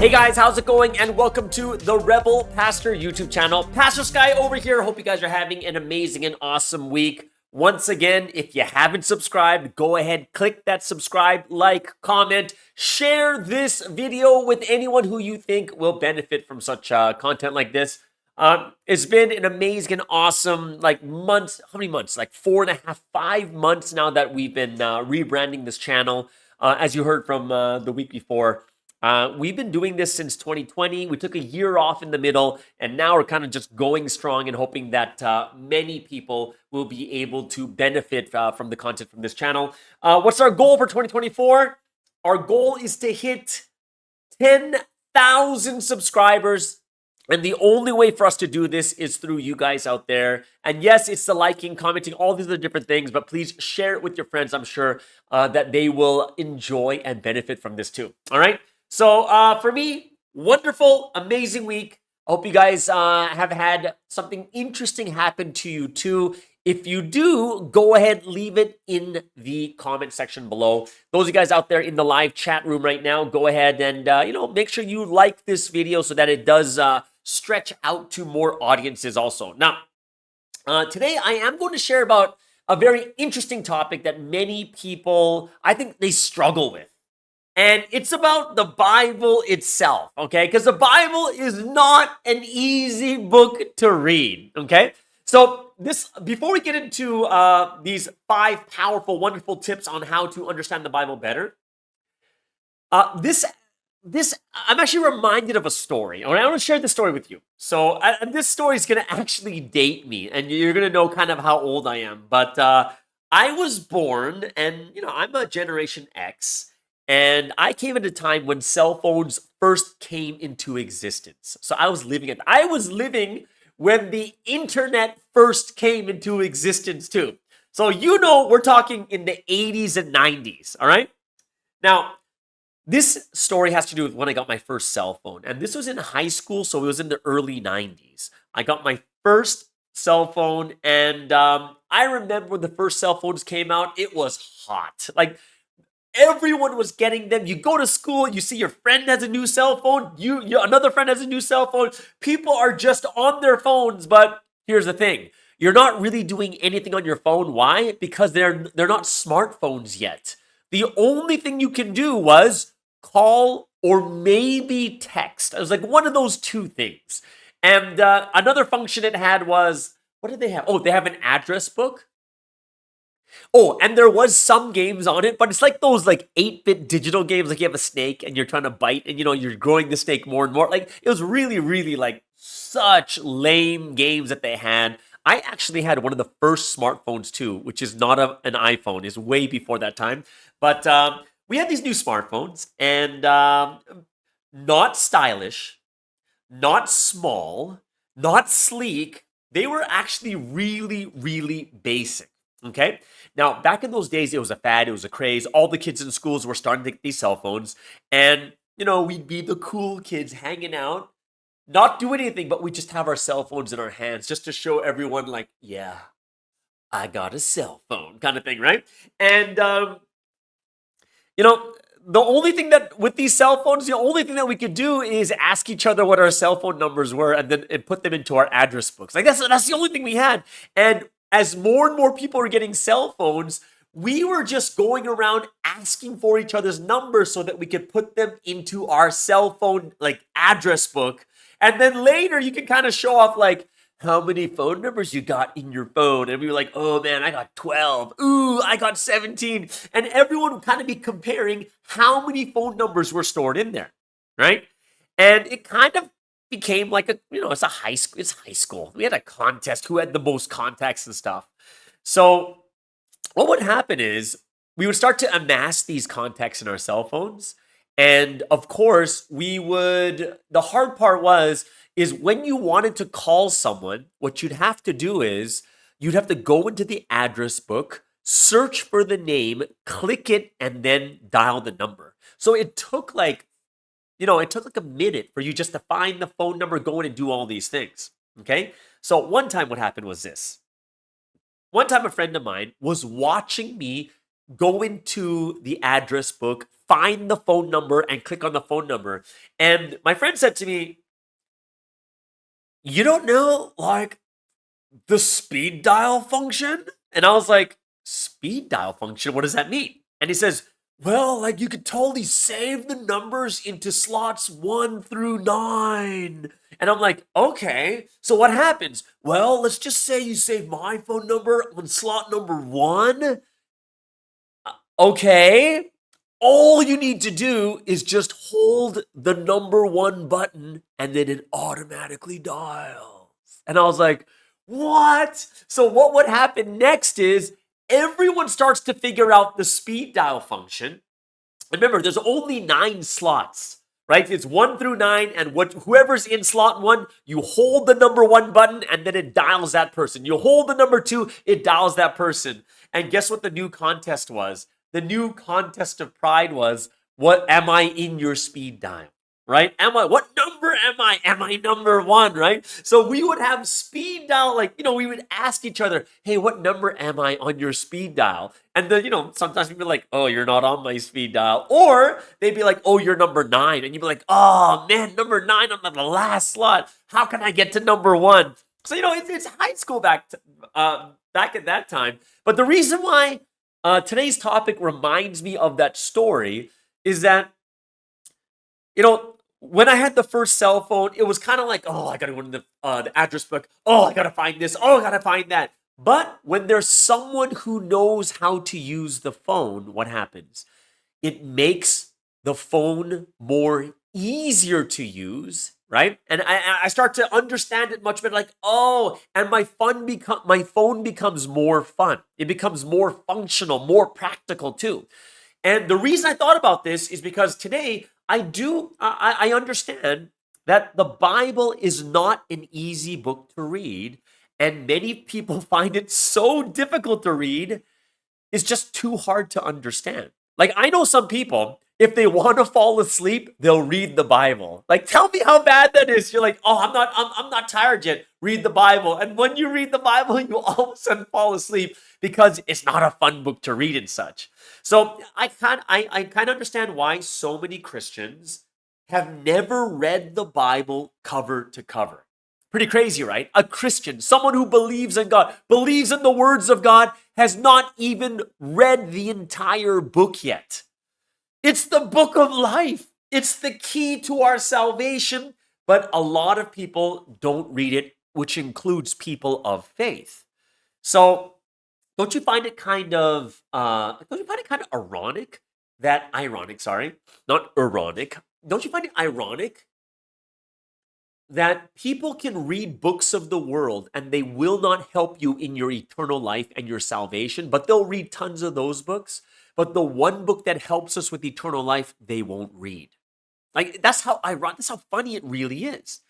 Hey guys, how's it going? And welcome to the Rebel Pastor YouTube channel. Pastor Sky over here. Hope you guys are having an amazing and awesome week. Once again, if you haven't subscribed, go ahead, click that subscribe, like, comment, share this video with anyone who you think will benefit from such content like this. It's been an amazing and awesome months. How many months? Like 4.5, 5 months now that we've been rebranding this channel. As you heard from the week before. We've been doing this since 2020. We took a year off in the middle, and now we're kind of just going strong and hoping that many people will be able to benefit from the content from this channel. What's our goal for 2024? Our goal is to hit 10,000 subscribers. And the only way for us to do this is through you guys out there. And yes, it's the liking, commenting, all these other different things, but please share it with your friends. I'm sure that they will enjoy and benefit from this too. All right? So for me, wonderful, amazing week. I hope you guys have had something interesting happen to you too. If you do, go ahead, leave it in the comment section below. Those of you guys out there in the live chat room right now, go ahead and make sure you like this video so that it does stretch out to more audiences also. Now, today I am going to share about a very interesting topic that many people, I think they struggle with. And it's about the Bible itself, okay? Because the Bible is not an easy book to read, okay? So before we get into these 5 powerful, wonderful tips on how to understand the Bible better, this I'm actually reminded of a story. All right, I want to share this story with you. So this story is going to actually date me, and you're going to know kind of how old I am. But I was born, and I'm a Generation X. And I came at a time when cell phones first came into existence. So I was living when the internet first came into existence too. So we're talking in the 80s and 90s, all right? Now, this story has to do with when I got my first cell phone. And this was in high school, so it was in the early 90s. I got my first cell phone, and I remember when the first cell phones came out, it was hot. Everyone was getting them. You go to school, you see your friend has a new cell phone, another friend has a new cell phone. People are just on their phones, but here's the thing. You're not really doing anything on your phone. Why? Because they're not smartphones yet. The only thing you can do was call or maybe text. It was like one of those two things. And another function it had was, what did they have? Oh, they have an address book. Oh, and there was some games on it, but it's like those 8-bit digital games, like you have a snake and you're trying to bite and you're growing the snake more and more. It was really, really such lame games that they had. I actually had one of the first smartphones too, which is not an iPhone, is way before that time. But we had these new smartphones, and not stylish, not small, not sleek. They were actually really, really basic. Okay. Now, back in those days, it was a fad. It was a craze. All the kids in schools were starting to get these cell phones. And, we'd be the cool kids hanging out, not do anything, but we just have our cell phones in our hands just to show everyone yeah, I got a cell phone kind of thing, right? And, the only thing that with these cell phones, the only thing that we could do is ask each other what our cell phone numbers were and put them into our address books. That's the only thing we had. And as more and more people were getting cell phones, we were just going around asking for each other's numbers so that we could put them into our cell phone address book. And then later you can kind of show off how many phone numbers you got in your phone. And we were like, oh man, I got 12. Ooh, I got 17. And everyone would kind of be comparing how many phone numbers were stored in there, right? And it kind of became it's high school. We had a contest who had the most contacts and stuff. So what would happen is we would start to amass these contacts in our cell phones. And of course, the hard part is when you wanted to call someone, what you'd have to do is you'd have to go into the address book, search for the name, click it, and then dial the number. So it took it took a minute for you just to find the phone number, go in and do all these things, okay? So one time what happened was this. One time a friend of mine was watching me go into the address book, find the phone number and click on the phone number. And my friend said to me, you don't know like the speed dial function? And I was like, speed dial function? What does that mean? And he says, well, like you could totally save the numbers into slots 1 through 9. And I'm like, okay, so what happens? Well, let's just say you save my phone number on slot number 1. Okay. All you need to do is just hold the number 1 button and then it automatically dials. And I was like, what? So what would happen next is everyone starts to figure out the speed dial function. Remember, there's only 9 slots, right? It's 1 through 9, and whoever's in slot 1, you hold the number 1 button, and then it dials that person. You hold the number 2, it dials that person. And guess what the new contest was? The new contest of pride was, what am I in your speed dial? Right? What number am I? Am I number 1, right? So we would have speed dial, we would ask each other, hey, what number am I on your speed dial? And then, sometimes we'd be like, oh, you're not on my speed dial. Or they'd be like, oh, you're number 9. And you'd be like, oh, man, number 9, I'm on the last slot. How can I get to number 1? So, it's high school back at that time. But the reason why today's topic reminds me of that story is that, when I had the first cell phone, it was kind of like, oh, I got to go into the address book. Oh, I got to find this. Oh, I got to find that. But when there's someone who knows how to use the phone, what happens? It makes the phone more easier to use, right? And I start to understand it much better. Like, oh, and my phone becomes more fun. It becomes more functional, more practical too. And the reason I thought about this is because today I understand that the Bible is not an easy book to read, and many people find it so difficult to read, it's just too hard to understand. Like, I know some people, if they want to fall asleep, they'll read the Bible. Like, tell me how bad that is. You're like, oh, I'm not tired yet. Read the Bible. And when you read the Bible, you all of a sudden fall asleep because it's not a fun book to read and such. So I kind of understand why so many Christians have never read the Bible cover to cover. Pretty crazy, right? A Christian, someone who believes in God, believes in the words of God, has not even read the entire book yet. It's the book of life. It's the key to our salvation, but a lot of people don't read it, which includes people of faith. So don't you find it kind of ironic that Don't you find it ironic that people can read books of the world and they will not help you in your eternal life and your salvation, but they'll read tons of those books. But the one book that helps us with eternal life, they won't read. Like, that's how funny it really is.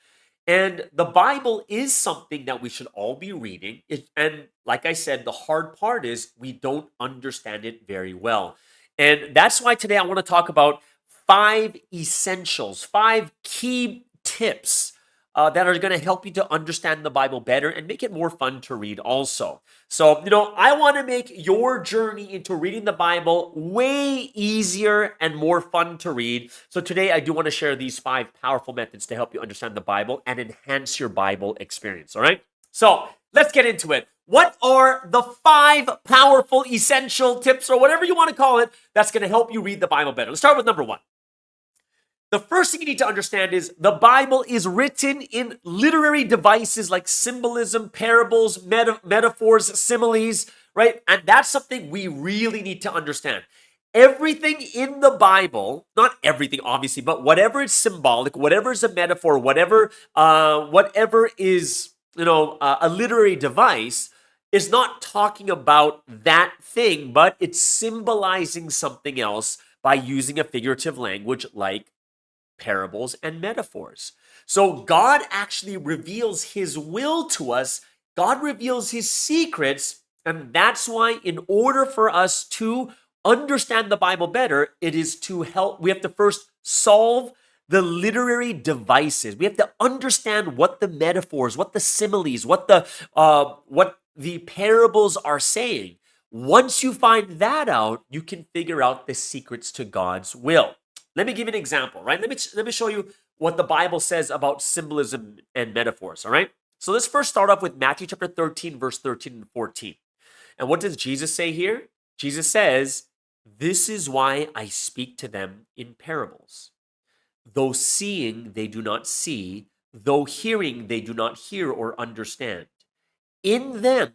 And the Bible is something that we should all be reading. And like I said, the hard part is we don't understand it very well. And that's why today I want to talk about 5 essentials, 5 key tips that are going to help you to understand the Bible better and make it more fun to read also. So, I want to make your journey into reading the Bible way easier and more fun to read. So today I do want to share these 5 powerful methods to help you understand the Bible and enhance your Bible experience, all right? So let's get into it. What are the 5 powerful essential tips, or whatever you want to call it, that's going to help you read the Bible better? Let's start with number 1. The first thing you need to understand is the Bible is written in literary devices like symbolism, parables, metaphors, similes, right? And that's something we really need to understand. Everything in the Bible, not everything obviously, but whatever is symbolic, whatever is a metaphor, whatever is, a literary device, is not talking about that thing, but it's symbolizing something else by using a figurative language like parables and metaphors. So God actually reveals his will to us. God reveals his secrets. And that's why in order for us to understand the Bible better, we have to first solve the literary devices. We have to understand what the metaphors, what the similes, what the parables are saying. Once you find that out, you can figure out the secrets to God's will. Let me give you an example, right? Let me show you what the Bible says about symbolism and metaphors, all right? So let's first start off with Matthew chapter 13, verse 13 and 14. And what does Jesus say here? Jesus says, "This is why I speak to them in parables. Though seeing, they do not see, though hearing, they do not hear or understand. In them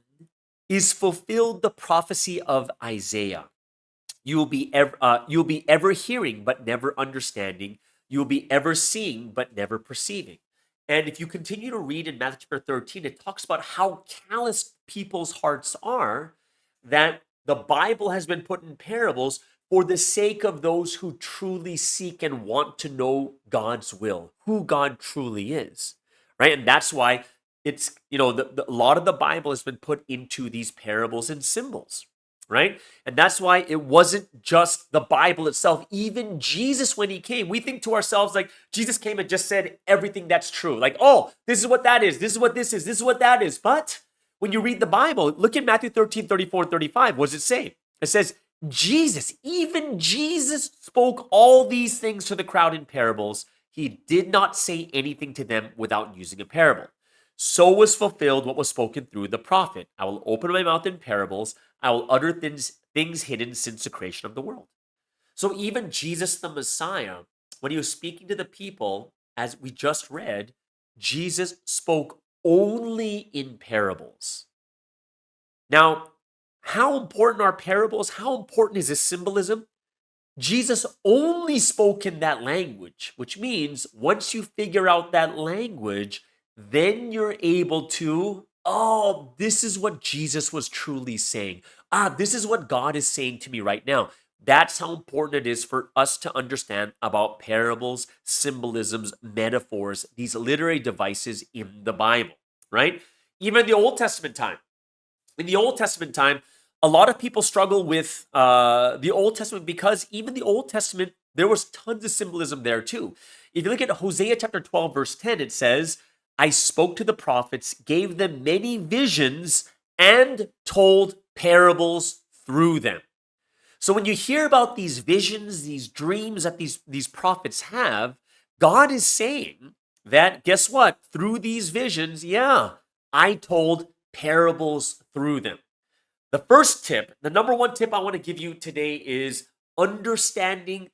is fulfilled the prophecy of Isaiah. You will be ever hearing but never understanding. You will be ever seeing but never perceiving." And if you continue to read in Matthew chapter 13, it talks about how callous people's hearts are, that the Bible has been put in parables for the sake of those who truly seek and want to know God's will, who God truly is, right? And that's why it's, a lot of the Bible has been put into these parables and symbols, right? And that's why it wasn't just the Bible itself. Even Jesus, when he came, we think to ourselves like Jesus came and just said everything that's true. Like, oh, this is what that is. This is what this is. This is what that is. But when you read the Bible, look at Matthew 13, 34, and 35. What does it say? It says, even Jesus spoke all these things to the crowd in parables. He did not say anything to them without using a parable. So was fulfilled what was spoken through the prophet. I will open my mouth in parables. I will utter things hidden since the creation of the world. So even Jesus the Messiah, when he was speaking to the people, as we just read, Jesus spoke only in parables. Now, how important are parables? How important is this symbolism? Jesus only spoke in that language, which means once you figure out that language, then you're able to, oh, this is what Jesus was truly saying. This is what God is saying to me right now. That's how important it is for us to understand about parables, symbolisms, metaphors, these literary devices in the Bible, right? Even in the Old Testament time. In the Old Testament time, a lot of people struggle with the Old Testament because even the Old Testament, there was tons of symbolism there too. If you look at Hosea chapter 12, verse 10, it says, "I spoke to the prophets, gave them many visions, and told parables through them." So when you hear about these visions, these dreams that these prophets have, God is saying that, guess what? Through these visions, yeah, I told parables through them. The first tip, the number one tip I want to give you today is understanding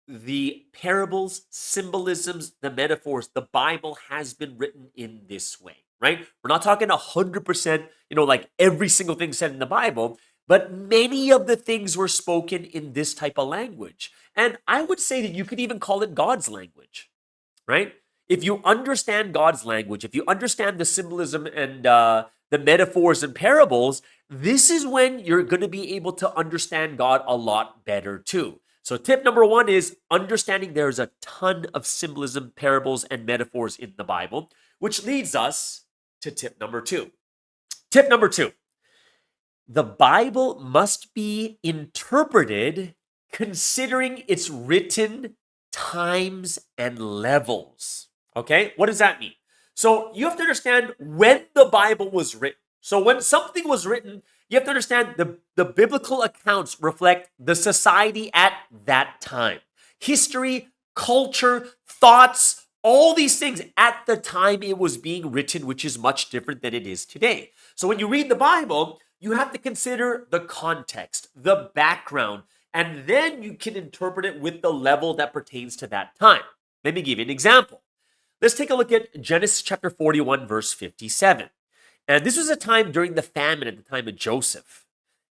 the parables, symbolisms, the metaphors. The Bible has been written in this way, right? We're not talking 100%, like every single thing said in the Bible, but many of the things were spoken in this type of language. And I would say that you could even call it God's language, right? If you understand God's language, if you understand the symbolism and the metaphors and parables, this is when you're going to be able to understand God a lot better too. So tip number one is understanding there's a ton of symbolism, parables, and metaphors in the Bible, which leads us to tip number two. Tip number two, the Bible must be interpreted considering its written times and levels. Okay, what does that mean? So you have to understand when the Bible was written. So when something was written, you have to understand the biblical accounts reflect the society at that time. History, culture, thoughts, all these things at the time it was being written, which is much different than it is today. So when you read the Bible, you have to consider the context, the background, and then you can interpret it with the level that pertains to that time. Let me give you an example. Let's take a look at Genesis chapter 41, verse 57. And this was a time during the famine at the time of Joseph.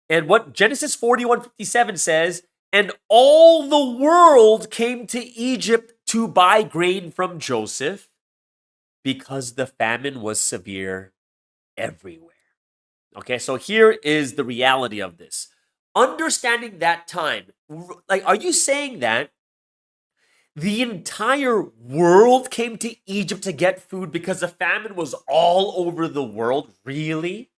And what Genesis 41:57 says, "And all the world came to Egypt to buy grain from Joseph because the famine was severe everywhere." Okay, so here is the reality of this. Understanding that time, like, are you saying that the entire world came to Egypt to get food because the famine was all over the world? Really?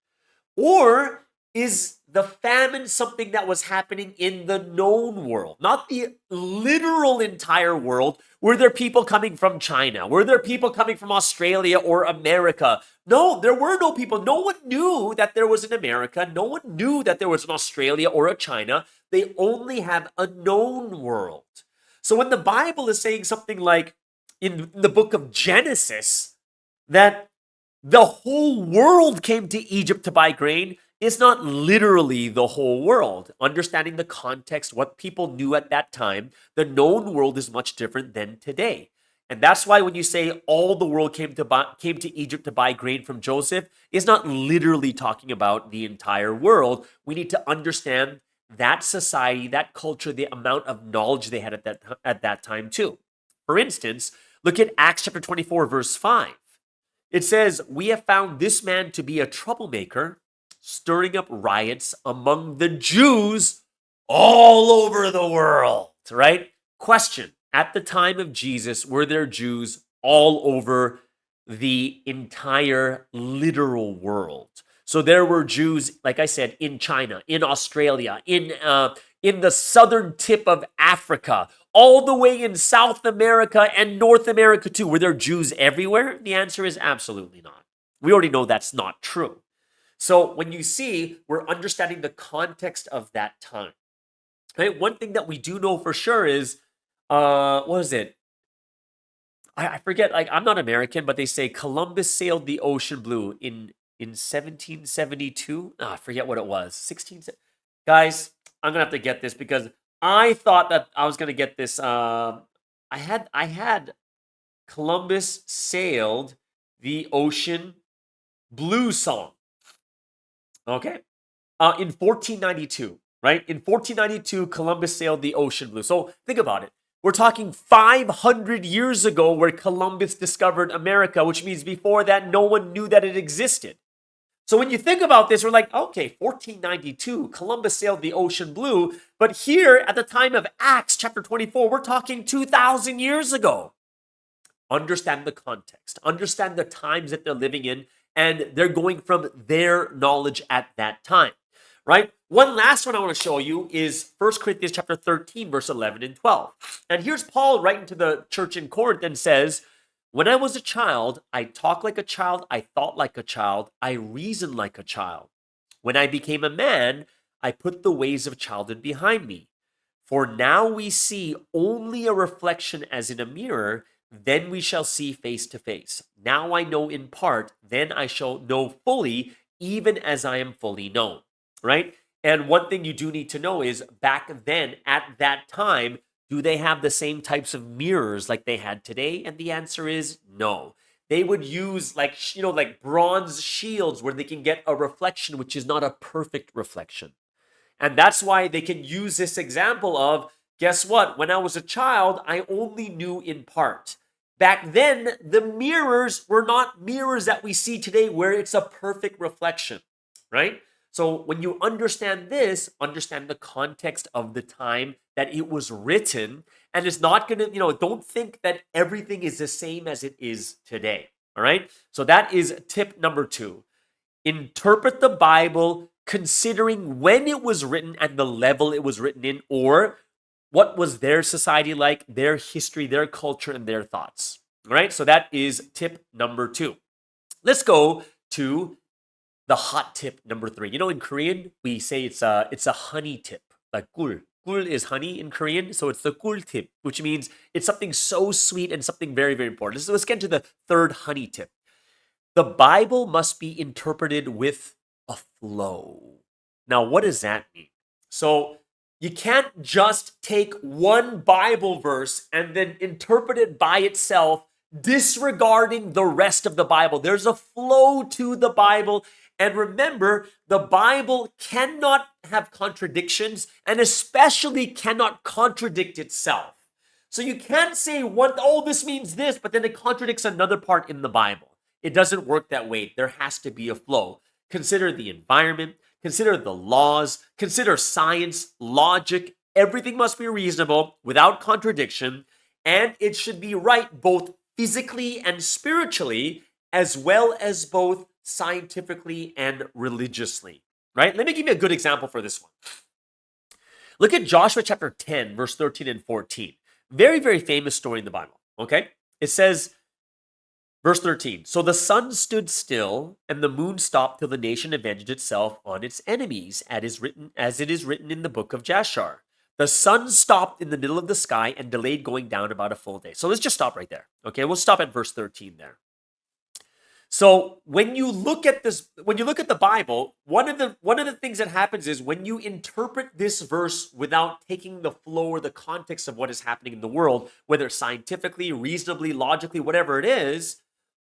Or is the famine something that was happening in the known world, not the literal entire world? Were there people coming from China? Were there people coming from Australia or America? No, there were no people. No one knew that there was an America. No one knew that there was an Australia or a China. They only have a known world. So when the Bible is saying something like in the book of Genesis that the whole world came to Egypt to buy grain, it's not literally the whole world. Understanding the context, what people knew at that time, the known world is much different than today. And that's why when you say all the world came to Egypt to buy grain from Joseph, it's not literally talking about the entire world. We need to understand that society, that culture, the amount of knowledge they had at that time too. For instance, look at Acts chapter 24, verse 5. It says, "We have found this man to be a troublemaker, stirring up riots among the Jews all over the world," right? Question, at the time of Jesus, were there Jews all over the entire literal world? So there were Jews, like I said, in China, in Australia, in the southern tip of Africa, all the way in South America and North America too. Were there Jews everywhere? The answer is absolutely not. We already know that's not true. So when you see, we're understanding the context of that time. Okay, one thing that we do know for sure is, what is it? I forget. Like I'm not American, but they say Columbus sailed the ocean blue in 1772. I forget what it was. 16. Guys, I'm gonna have to get this because I thought that I was gonna get this. I had Columbus sailed the ocean blue song. Okay. In 1492, right? In 1492, Columbus sailed the ocean blue. So think about it. We're talking 500 years ago where Columbus discovered America, which means before that, no one knew that it existed. So when you think about this, we're like, okay, 1492, Columbus sailed the ocean blue. But here at the time of Acts chapter 24, we're talking 2,000 years ago. Understand the context, understand the times that they're living in, and they're going from their knowledge at that time, right? One last one I want to show you is 1 Corinthians chapter 13, verse 11 and 12. And here's Paul writing to the church in Corinth and says, "When I was a child, I talked like a child, I thought like a child, I reasoned like a child. When I became a man, I put the ways of childhood behind me. For now we see only a reflection as in a mirror, then we shall see face to face. Now I know in part, then I shall know fully, even as I am fully known," right? And one thing you do need to know is back then at that time, do they have the same types of mirrors like they had today? And the answer is no. They would use like bronze shields where they can get a reflection which is not a perfect reflection. And that's why they can use this example of, guess what? When I was a child, I only knew in part. Back then, the mirrors were not mirrors that we see today where it's a perfect reflection, right? So when you understand this, understand the context of the time that it was written. And it's not going to, don't think that everything is the same as it is today. All right. So that is tip number 2. Interpret the Bible considering when it was written and the level it was written in, or what was their society like, their history, their culture, and their thoughts. All right. So that is tip number 2. Let's go to the hot tip number 3. In Korean, we say it's a honey tip, like 꿀. 꿀 is honey in Korean, so it's the 꿀 tip, which means it's something so sweet and something very, very important. Let's get into the third honey tip. The Bible must be interpreted with a flow. Now, what does that mean? So you can't just take one Bible verse and then interpret it by itself, disregarding the rest of the Bible. There's a flow to the Bible. And remember, the Bible cannot have contradictions and especially cannot contradict itself. So you can't say this means this, but then it contradicts another part in the Bible. It doesn't work that way. There has to be a flow. Consider the environment, consider the laws, consider science, logic. Everything must be reasonable without contradiction, and it should be right both physically and spiritually, as well as both scientifically and religiously. right? Let me give you a good example for this one. Look at Joshua chapter 10, verse 13 and 14. Very, very famous story in the Bible, okay? It says, verse 13, so the sun stood still and the moon stopped till the nation avenged itself on its enemies, as it is written in the book of Jashar. The sun stopped in the middle of the sky and delayed going down about a full day. So let's just stop right there, okay? We'll stop at verse 13 there. So when you look at this, when you look at the Bible, one of the things that happens is when you interpret this verse without taking the flow or the context of what is happening in the world, whether scientifically, reasonably, logically, whatever it is,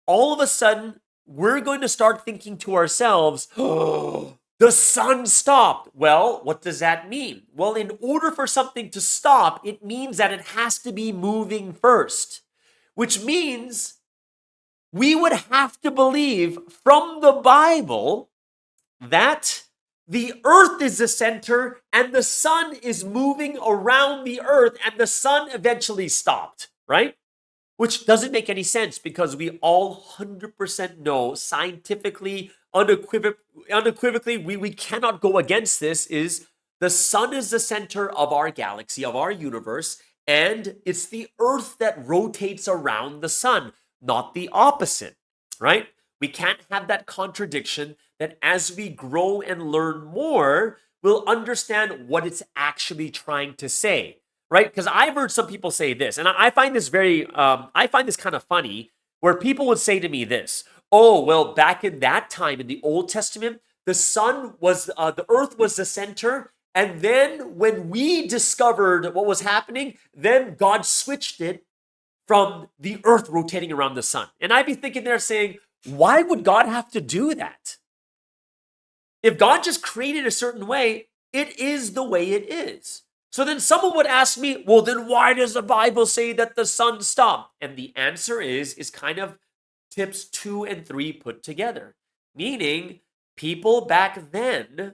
all of a sudden we're going to start thinking to ourselves, oh, the sun stopped. Well, what does that mean? Well, in order for something to stop, it means that it has to be moving first, which means we would have to believe from the Bible that the earth is the center and the sun is moving around the earth and the sun eventually stopped, right? Which doesn't make any sense because we all 100% know scientifically, unequivocally, we cannot go against this, is the sun is the center of our galaxy, of our universe, and it's the earth that rotates around the sun, not the opposite, right? We can't have that contradiction that as we grow and learn more, we'll understand what it's actually trying to say, right? Because I've heard some people say this, and I find this I find this kind of funny, where people would say to me this, oh, well, back in that time in the Old Testament, the earth was the center, and then when we discovered what was happening, then God switched it from the earth rotating around the sun. And I'd be thinking there saying, why would God have to do that? If God just created a certain way, it is the way it is. So then someone would ask me, well, then why does the Bible say that the sun stopped? And the answer is kind of tips 2 and 3 put together. Meaning, people back then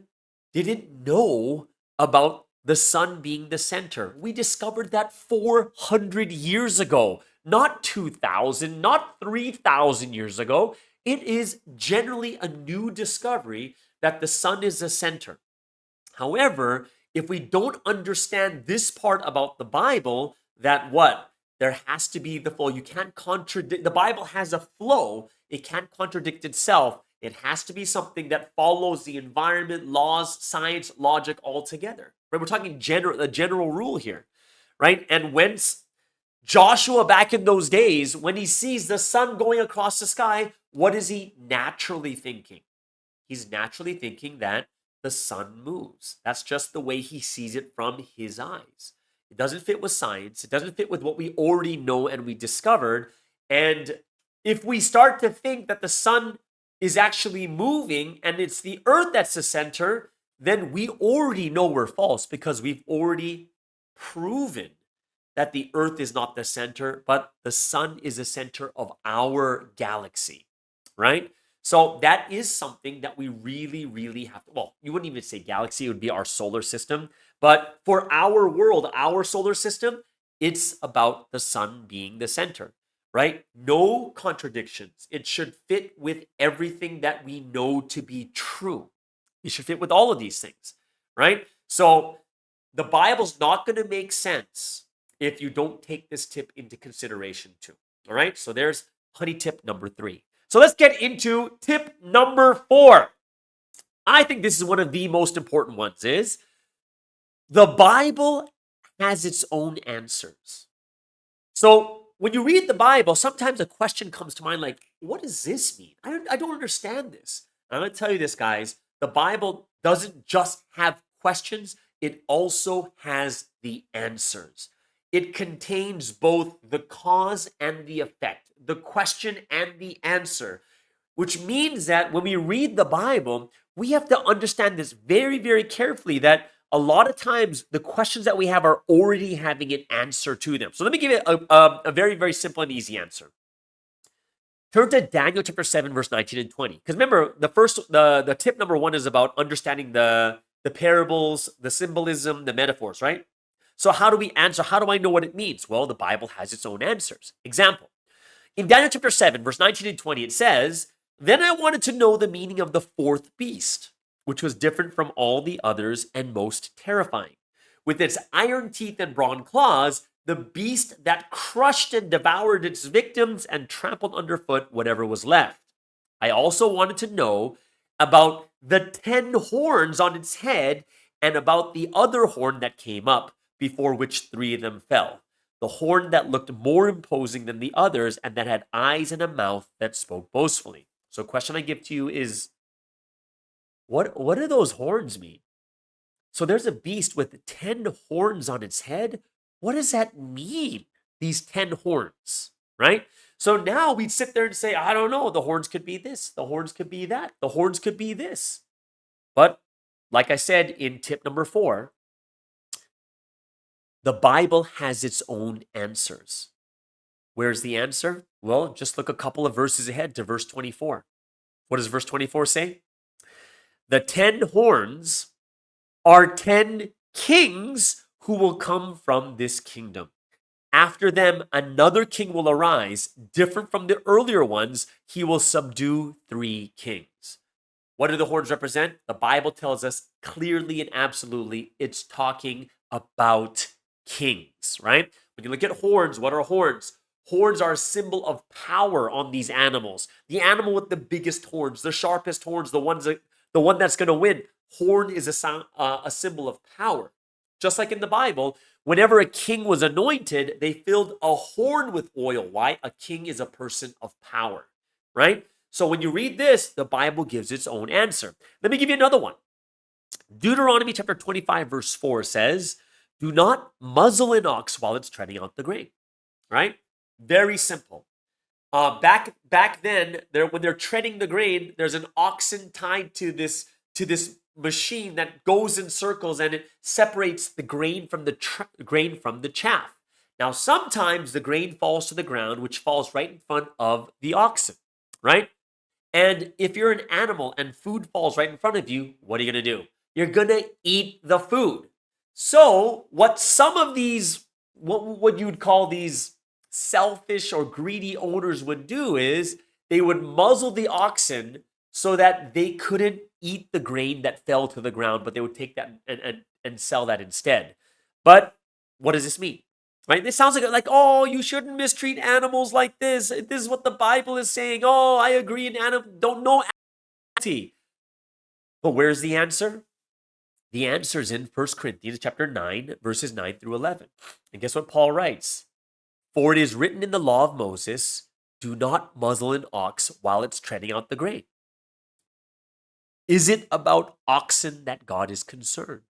didn't know about the sun being the center. We discovered that 400 years ago, not 2,000, not 3,000 years ago. It is generally a new discovery that the sun is the center. However, if we don't understand this part about the Bible, that what? There has to be the flow. You can't contradict. The Bible has a flow. It can't contradict itself. It has to be something that follows the environment, laws, science, logic all together. Right? We're talking a general rule here, right? And when Joshua back in those days, when he sees the sun going across the sky, what is he naturally thinking? He's naturally thinking that the sun moves. That's just the way he sees it from his eyes. It doesn't fit with science. It doesn't fit with what we already know and we discovered. And if we start to think that the sun is actually moving and it's the earth that's the center, then we already know we're false because we've already proven that the earth is not the center, but the sun is the center of our galaxy, right? So that is something that we really, really have to, well, you wouldn't even say galaxy, it would be our solar system. But for our world, our solar system, it's about the sun being the center, right? No contradictions. It should fit with everything that we know to be true. It should fit with all of these things, right? So the Bible's not going to make sense if you don't take this tip into consideration too, all right? So there's honey tip number 3. So let's get into tip number 4. I think this is one of the most important ones is the Bible has its own answers. So when you read the Bible, sometimes a question comes to mind like, what does this mean? I don't understand this. And I'm going to tell you this, guys. The Bible doesn't just have questions. It also has the answers. It contains both the cause and the effect, the question and the answer, which means that when we read the Bible, we have to understand this very, very carefully, that a lot of times the questions that we have are already having an answer to them. So let me give it a very, very simple and easy answer. Turn to Daniel chapter 7, verse 19 and 20. Because remember, the tip number 1 is about understanding the parables, the symbolism, the metaphors, right? So how do we answer? How do I know what it means? Well, the Bible has its own answers. Example, in Daniel chapter 7, verse 19 and 20, it says, then I wanted to know the meaning of the 4th beast, which was different from all the others and most terrifying. With its iron teeth and brawn claws, the beast that crushed and devoured its victims and trampled underfoot whatever was left. I also wanted to know about the 10 horns on its head and about the other horn that came up, before which 3 of them fell. The horn that looked more imposing than the others and that had eyes and a mouth that spoke boastfully. So, question I give to you is, what do those horns mean? So there's a beast with 10 horns on its head. What does that mean? These 10 horns, right? So now we'd sit there and say, I don't know, the horns could be this, the horns could be that, the horns could be this. But like I said in tip number 4, the Bible has its own answers. Where's the answer? Well, just look a couple of verses ahead to verse 24. What does verse 24 say? The 10 horns are 10 kings who will come from this kingdom. After them, another king will arise, different from the earlier ones. He will subdue 3 kings. What do the horns represent? The Bible tells us clearly and absolutely it's talking about kings, right? When you look at horns, what are horns? Horns are a symbol of power on these animals. The animal with the biggest horns, the sharpest horns, the one that's going to win. Horn is a symbol of power. Just like in the Bible, whenever a king was anointed, they filled a horn with oil. Why? A king is a person of power, right? So when you read this, the Bible gives its own answer. Let me give you another one. Deuteronomy chapter 25, verse 4 says, do not muzzle an ox while it's treading out the grain, right? Very simple. Back then, when they're treading the grain, there's an oxen tied to this machine that goes in circles and it separates the grain from the chaff. Now, sometimes the grain falls to the ground, which falls right in front of the oxen, right? And if you're an animal and food falls right in front of you, what are you going to do? You're going to eat the food. So what some of these, what you would call these selfish or greedy owners would do is they would muzzle the oxen so that they couldn't eat the grain that fell to the ground, but they would take that and sell that instead. But what does this mean? Right? This sounds like, oh, you shouldn't mistreat animals like this. This is what the Bible is saying. Oh, I agree. An animal don't know. But where's the answer? The answer is in 1 Corinthians chapter 9, verses 9 through 11. And guess what Paul writes? For it is written in the law of Moses, do not muzzle an ox while it's treading out the grain. Is it about oxen that God is concerned?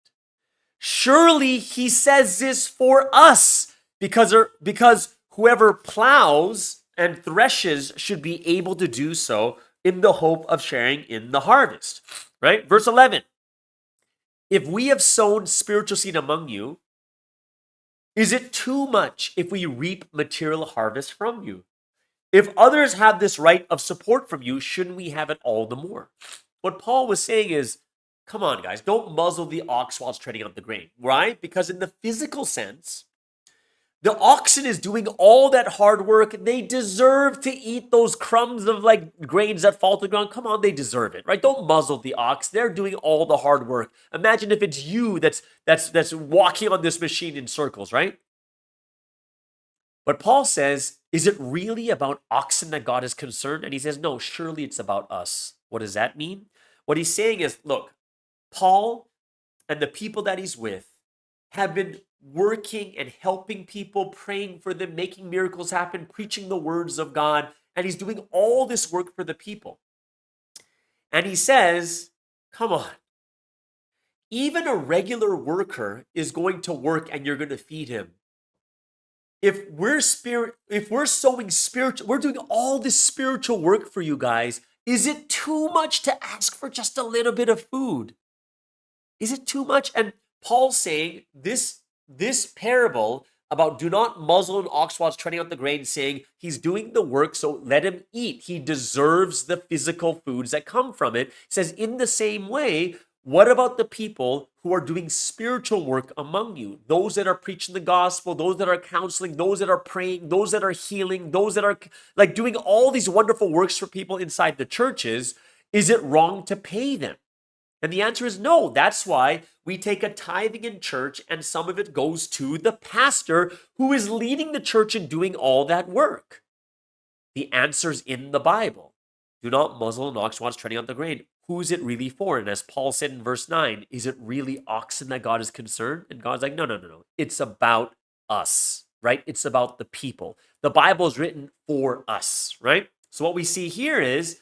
Surely he says this for us because whoever plows and threshes should be able to do so in the hope of sharing in the harvest. Right? Verse 11. If we have sown spiritual seed among you, is it too much if we reap material harvest from you? If others have this right of support from you, shouldn't we have it all the more? What Paul was saying is, come on, guys, don't muzzle the ox while it's treading out the grain, right? Because in the physical sense, the oxen is doing all that hard work. They deserve to eat those crumbs of grains that fall to the ground. Come on, they deserve it, right? Don't muzzle the ox. They're doing all the hard work. Imagine if it's you that's walking on this machine in circles, right? But Paul says, is it really about oxen that God is concerned? And he says, no, surely it's about us. What does that mean? What he's saying is, look, Paul and the people that he's with have been working and helping people, praying for them, making miracles happen, preaching the words of God. And he's doing all this work for the people. And he says, come on. Even a regular worker is going to work and you're going to feed him. If we're sowing spiritual, we're doing all this spiritual work for you guys. Is it too much to ask for just a little bit of food? Is it too much? And Paul's saying this parable about do not muzzle an ox while it's treading out the grain, saying he's doing the work, so let him eat. He deserves the physical foods that come from it. He says, in the same way, what about the people who are doing spiritual work among you? Those that are preaching the gospel, those that are counseling, those that are praying, those that are healing, those that are doing all these wonderful works for people inside the churches. Is it wrong to pay them? And the answer is no. That's why we take a tithing in church and some of it goes to the pastor who is leading the church and doing all that work. The answer's in the Bible. Do not muzzle an ox while it's treading out the grain. Who is it really for? And as Paul said in verse 9, is it really oxen that God is concerned? And God's like, no, no, no, no. It's about us, right? It's about the people. The Bible is written for us, right? So what we see here is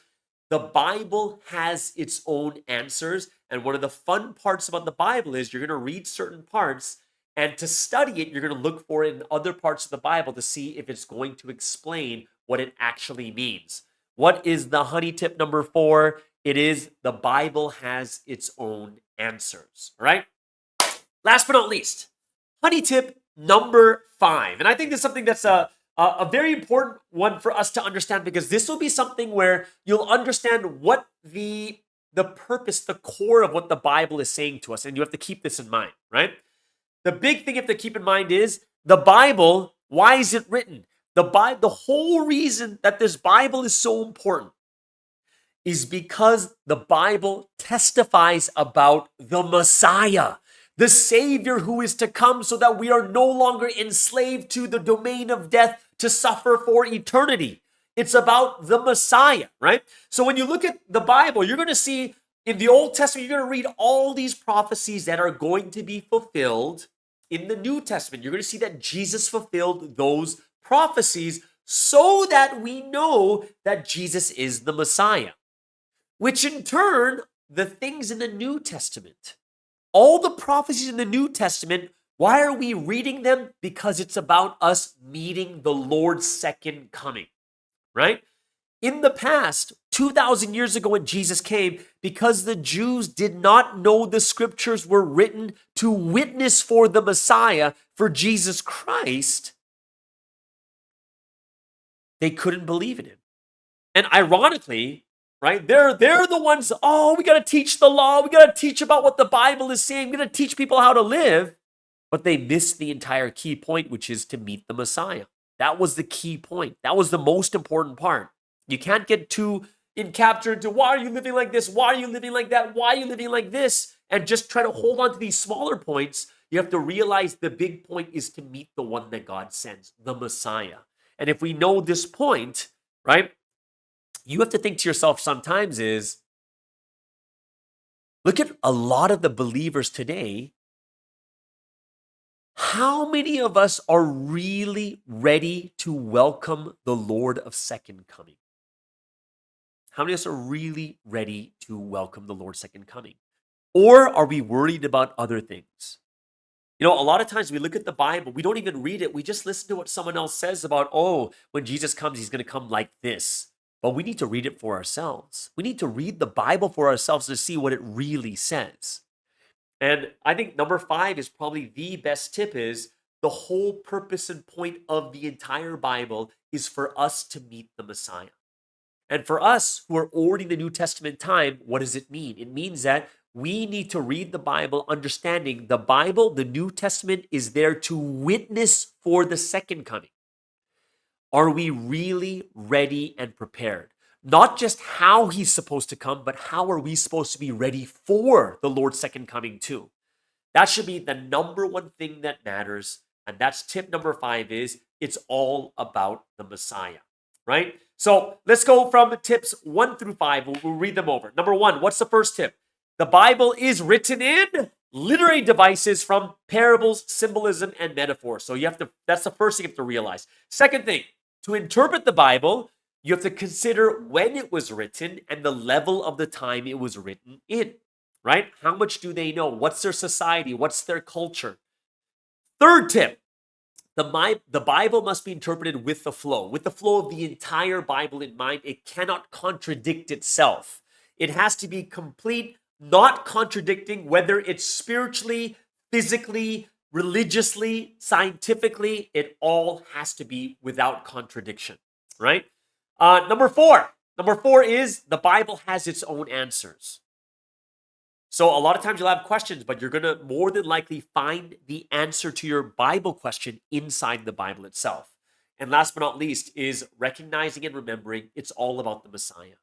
the Bible has its own answers. And one of the fun parts about the Bible is you're going to read certain parts, and to study it, you're going to look for it in other parts of the Bible to see if it's going to explain what it actually means. What is the honey tip number 4? It is the Bible has its own answers. All right. Last but not least, honey tip number 5. And I think this is something that's a very important one for us to understand, because this will be something where you'll understand what the purpose, the core of what the Bible is saying to us. And you have to keep this in mind, right? The big thing you have to keep in mind is the Bible. Why is it written? The whole reason that this Bible is so important is because the Bible testifies about the Messiah, the Savior who is to come, so that we are no longer enslaved to the domain of death to suffer for eternity. It's about the Messiah, right? So when you look at the Bible, you're going to see in the Old Testament, you're going to read all these prophecies that are going to be fulfilled in the New Testament. You're going to see that Jesus fulfilled those prophecies so that we know that Jesus is the Messiah. Which in turn, the things in the New Testament, all the prophecies in the New Testament, why are we reading them? Because it's about us meeting the Lord's second coming, right? In the past, 2,000 years ago when Jesus came, because the Jews did not know the scriptures were written to witness for the Messiah, for Jesus Christ, they couldn't believe in him. And ironically, right, they're the ones, oh, we got to teach the law. We got to teach about what the Bible is saying. We got to teach people how to live. But they missed the entire key point, which is to meet the Messiah. That was the key point. That was the most important part. You can't get too captured into why are you living like this? Why are you living like that? Why are you living like this? And just try to hold on to these smaller points. You have to realize the big point is to meet the one that God sends, the Messiah. And if we know this point, right, you have to think to yourself sometimes is, look at a lot of the believers today. How many of us are really ready to welcome the Lord of second coming? How many of us are really ready to welcome the Lord's second coming? Or are we worried about other things? You know, a lot of times we look at the Bible, we don't even read it. We just listen to what someone else says about, oh, when Jesus comes, he's going to come like this. But we need to read it for ourselves. We need to read the Bible for ourselves to see what it really says. And I think number 5 is probably the best tip is the whole purpose and point of the entire Bible is for us to meet the Messiah. And for us who are already in the New Testament time, what does it mean? It means that we need to read the Bible, understanding the Bible, the New Testament, is there to witness for the second coming. Are we really ready and prepared? Not just how he's supposed to come, but how are we supposed to be ready for the Lord's second coming too? That should be the number one thing that matters. And that's tip number 5 is it's all about the Messiah, right? So let's go from tips 1 through 5. We'll read them over. Number 1, what's the first tip? The Bible is written in literary devices from parables, symbolism, and metaphors. So that's the first thing you have to realize. Second thing, to interpret the Bible, you have to consider when it was written and the level of the time it was written in, right? How much do they know? What's their society? What's their culture? Third tip, the Bible must be interpreted with the flow of the entire Bible in mind. It cannot contradict itself. It has to be complete, not contradicting, whether it's spiritually, physically, religiously, scientifically, it all has to be without contradiction, right? Number four is the Bible has its own answers. So a lot of times you'll have questions, but you're going to more than likely find the answer to your Bible question inside the Bible itself. And last but not least is recognizing and remembering it's all about the Messiah.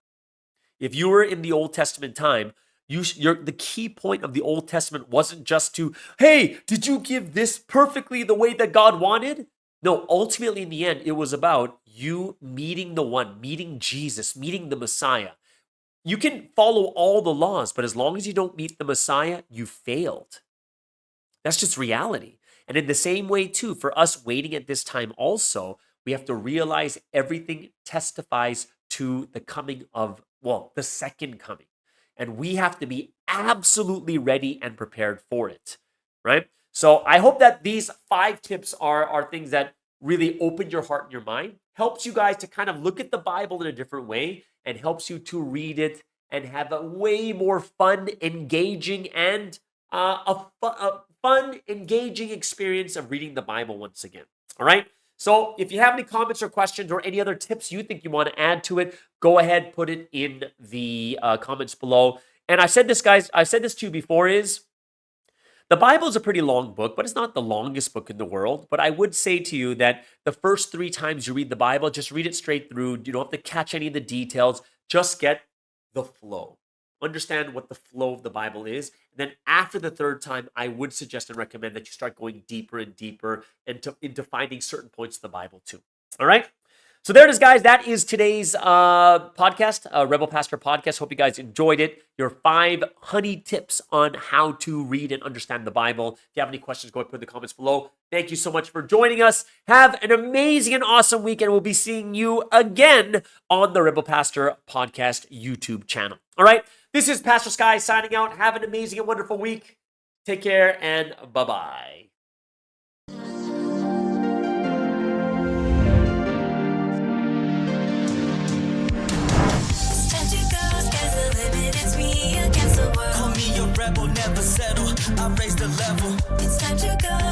If you were in the Old Testament time, The key point of the Old Testament wasn't just to, hey, did you give this perfectly the way that God wanted? No, ultimately in the end, it was about you meeting the one, meeting Jesus, meeting the Messiah. You can follow all the laws, but as long as you don't meet the Messiah, you failed. That's just reality. And in the same way, too, for us waiting at this time also, we have to realize everything testifies to the coming of, well, the second coming. And we have to be absolutely ready and prepared for it, right? So I hope that these 5 tips are things that really open your heart and your mind, helps you guys to kind of look at the Bible in a different way, and helps you to read it and have a way more fun, engaging, and a fun, engaging experience of reading the Bible once again. All right. So if you have any comments or questions or any other tips you think you want to add to it, go ahead, put it in the comments below. And I said this, guys, I've said this to you before, is the Bible is a pretty long book, but it's not the longest book in the world. But I would say to you that the first 3 times you read the Bible, just read it straight through. You don't have to catch any of the details. Just get the flow. Understand what the flow of the Bible is. And then after the 3rd time, I would suggest and recommend that you start going deeper and deeper into finding certain points of the Bible too. All right? So there it is, guys. That is today's podcast, Rebel Pastor Podcast. Hope you guys enjoyed it. Your 5 honey tips on how to read and understand the Bible. If you have any questions, go ahead and put in the comments below. Thank you so much for joining us. Have an amazing and awesome weekend. We'll be seeing you again on the Rebel Pastor Podcast YouTube channel. All right. This is Pastor Sky signing out. Have an amazing and wonderful week. Take care and bye-bye. Rebel, never settle. I raise the level. It's time to go.